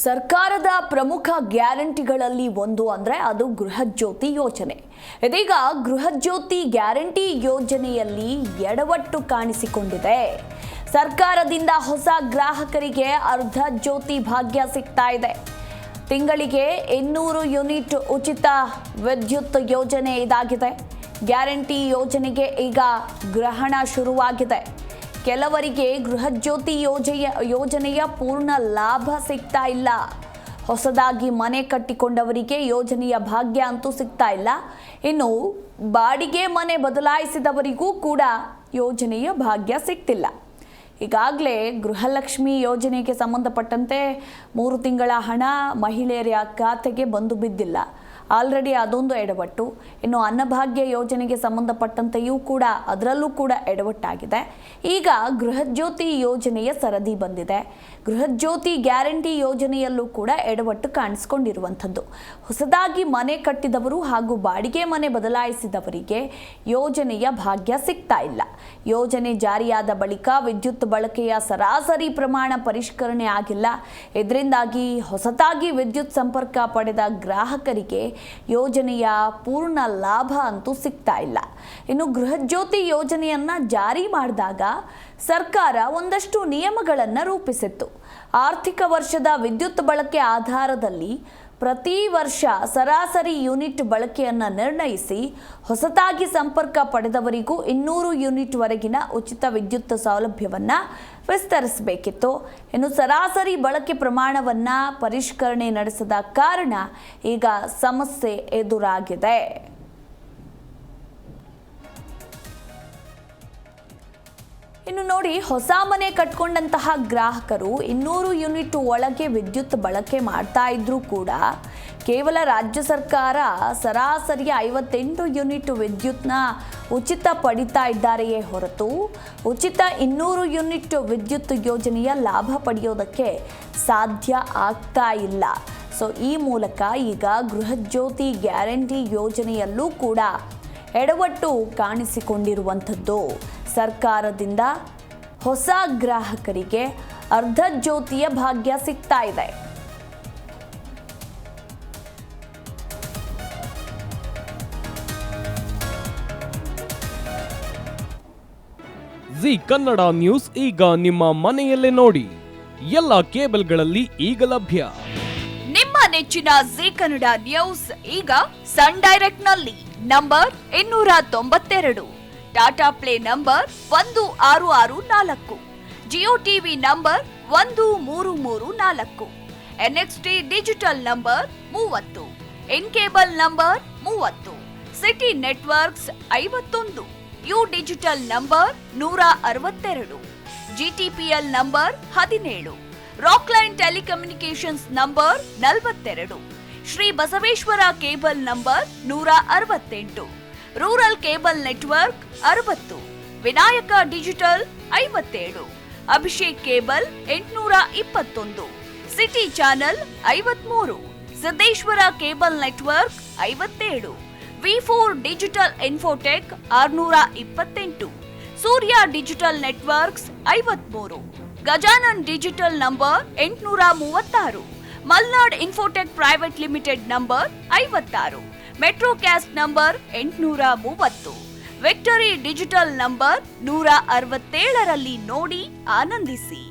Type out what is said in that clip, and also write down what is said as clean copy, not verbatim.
ಸರ್ಕಾರದ ಪ್ರಮುಖ ಗ್ಯಾರಂಟಿಗಳಲ್ಲಿ ಒಂದು ಅಂದ್ರೆ ಅದು ಗೃಹಜ್ಯೋತಿ ಯೋಜನೆ. ಇದೀಗ ಗೃಹಜ್ಯೋತಿ ಗ್ಯಾರಂಟಿ ಯೋಜನೆಯಲ್ಲಿ ಎಡವಟ್ಟು ಕಾಣಿಸಿಕೊಂಡಿದೆ. ಸರ್ಕಾರದಿಂದ ಹೊಸ ಗ್ರಾಹಕರಿಗೆ ಅರ್ಧ ಜ್ಯೋತಿ ಭಾಗ್ಯ ಸಿಗ್ತಾ ಇದೆ. ತಿಂಗಳಿಗೆ 200 ಯೂನಿಟ್ ಉಚಿತ ವಿದ್ಯುತ್ ಯೋಜನೆ ಇದಾಗಿದೆ. ಗ್ಯಾರಂಟಿ ಯೋಜನೆಗೆ ಈಗ ಗ್ರಹಣ ಶುರುವಾಗಿದೆ. ಕೆಲವರಿಗೆ ಗೃಹಜ್ಯೋತಿ ಯೋಜನೆಯ ಪೂರ್ಣ ಲಾಭ ಸಿಗ್ತಾ ಇಲ್ಲ. ಹೊಸದಾಗಿ ಮನೆ ಕಟ್ಟಿಕೊಂಡವರಿಗೆ ಯೋಜನೆಯ ಭಾಗ್ಯ ಅಂತೂ ಸಿಗ್ತಾ ಇಲ್ಲ. ಇನ್ನು ಬಾಡಿಗೆ ಮನೆ ಬದಲಾಯಿಸಿದವರಿಗೂ ಕೂಡ ಯೋಜನೆಯ ಭಾಗ್ಯ ಸಿಗ್ತಿಲ್ಲ. ಈಗಾಗಲೇ ಗೃಹಲಕ್ಷ್ಮಿ ಯೋಜನೆಗೆ ಸಂಬಂಧಪಟ್ಟಂತೆ 3 ತಿಂಗಳ ಹಣ ಮಹಿಳೆಯರ ಖಾತೆಗೆ ಬಂದು ಬಿದ್ದಿಲ್ಲ. ಆಲ್ರೆಡಿ ಅದೊಂದು ಎಡವಟ್ಟು. ಇನ್ನು ಅನ್ನಭಾಗ್ಯ ಯೋಜನೆಗೆ ಸಂಬಂಧಪಟ್ಟಂತೆಯೂ ಕೂಡ ಅದರಲ್ಲೂ ಕೂಡ ಎಡವಟ್ಟಾಗಿದೆ. ಈಗ ಗೃಹಜ್ಯೋತಿ ಯೋಜನೆಯ ಸರದಿ ಬಂದಿದೆ. ಗೃಹಜ್ಯೋತಿ ಗ್ಯಾರಂಟಿ ಯೋಜನೆಯಲ್ಲೂ ಕೂಡ ಎಡವಟ್ಟು ಕಾಣಿಸಿಕೊಂಡಿರುವಂಥದ್ದು. ಹೊಸದಾಗಿ ಮನೆ ಕಟ್ಟಿದವರು ಹಾಗೂ ಬಾಡಿಗೆ ಮನೆ ಬದಲಾಯಿಸಿದವರಿಗೆ ಯೋಜನೆಯ ಭಾಗ್ಯ ಸಿಗ್ತಾ ಇಲ್ಲ. ಯೋಜನೆ ಜಾರಿಯಾದ ಬಳಿಕ ವಿದ್ಯುತ್ ಬಳಕೆಯ ಸರಾಸರಿ ಪ್ರಮಾಣ ಪರಿಷ್ಕರಣೆ ಆಗಿಲ್ಲ. ಇದರಿಂದಾಗಿ ಹೊಸದಾಗಿ ವಿದ್ಯುತ್ ಸಂಪರ್ಕ ಪಡೆದ ಗ್ರಾಹಕರಿಗೆ ಯೋಜನೆಯ ಪೂರ್ಣ ಲಾಭ ಅಂತೂ ಸಿಗ್ತಾ ಇಲ್ಲ. ಇನ್ನು ಗೃಹಜ್ಯೋತಿ ಯೋಜನೆಯನ್ನ ಜಾರಿ ಮಾಡಿದಾಗ ಸರ್ಕಾರ ಒಂದಷ್ಟು ನಿಯಮಗಳನ್ನು ರೂಪಿಸಿತ್ತು. ಆರ್ಥಿಕ ವರ್ಷದ ವಿದ್ಯುತ್ ಬಳಕೆ ಆಧಾರದಲ್ಲಿ ಪ್ರತಿ ವರ್ಷ ಸರಾಸರಿ ಯೂನಿಟ್ ಬಳಕೆಯನ್ನು ನಿರ್ಣಯಿಸಿ ಹೊಸದಾಗಿ ಸಂಪರ್ಕ ಪಡೆದವರಿಗೂ 200 ಯೂನಿಟ್ ವರೆಗಿನ ಉಚಿತ ವಿದ್ಯುತ್ ಸೌಲಭ್ಯವನ್ನು ವಿಸ್ತರಿಸಬೇಕಿತ್ತು. ಇನ್ನು ಸರಾಸರಿ ಬಳಕೆ ಪ್ರಮಾಣವನ್ನು ಪರಿಷ್ಕರಣೆ ನಡೆಸದ ಕಾರಣ ಈಗ ಸಮಸ್ಯೆ ಎದುರಾಗಿದೆ. ಇನ್ನು ನೋಡಿ, ಹೊಸ ಮನೆ ಕಟ್ಕೊಂಡಂತಹ ಗ್ರಾಹಕರು 200 ಯೂನಿಟ್ ಒಳಗೆ ವಿದ್ಯುತ್ ಬಳಕೆ ಮಾಡ್ತಾ ಇದ್ರೂ ಕೂಡ ಕೇವಲ ರಾಜ್ಯ ಸರ್ಕಾರ ಸರಾಸರಿ 58 ಯೂನಿಟ್ ವಿದ್ಯುತ್ನ ಉಚಿತ ಪಡಿತಾ ಇದ್ದಾರೆಯೇ ಹೊರತು ಉಚಿತ 200 ಯೂನಿಟ್ ವಿದ್ಯುತ್ ಯೋಜನೆಯ ಲಾಭ ಪಡೆಯೋದಕ್ಕೆ ಸಾಧ್ಯ ಆಗ್ತಾ ಇಲ್ಲ. ಸೊ ಈ ಮೂಲಕ ಈಗ ಗೃಹಜ್ಯೋತಿ ಗ್ಯಾರಂಟಿ ಯೋಜನೆಯಲ್ಲೂ ಕೂಡ ಎಡವಟ್ಟು ಕಾಣಿಸಿಕೊಂಡಿರುವಂಥದ್ದು. ಸರ್ಕಾರದಿಂದ ಹೊಸ ಗ್ರಾಹಕರಿಗೆ ಅರ್ಧ ಜ್ಯೋತಿಯ ಭಾಗ್ಯ ಸಿಗ್ತಾ ಇದೆ. ಜಿ ಕನ್ನಡ ನ್ಯೂಸ್ ಈಗ ನಿಮ್ಮ ಮನೆಯಲ್ಲೇ ನೋಡಿ. ಎಲ್ಲ ಕೇಬಲ್ಗಳಲ್ಲಿ ಈಗ ಲಭ್ಯ. ನಿಮ್ಮ ನೆಚ್ಚಿನ ಜಿ ಕನ್ನಡ ನ್ಯೂಸ್ ಈಗ ಸನ್ ಡೈರೆಕ್ಟ್ ನಲ್ಲಿ number 292, Tata play number 1664, Jio TV number 1334, NXT digital number 30, in cable number 30, city networks 51, U digital number 162, GTPL number 17, Rockline telecommunications number 42, Shri Basaveshwara cable number 168, rural cable network 60, Vinayaka digital 57, Abhishek cable 821, city channel 53, Siddeshwara cable network 57, ವಿ4 digital infotech 628, Surya digital networks 53, Gajanan digital number 836, Malnad infotech private limited number 56, metrocast number 830, victory digital number 167ರಲ್ಲಿ ನೋಡಿ ಆನಂದಿಸಿ.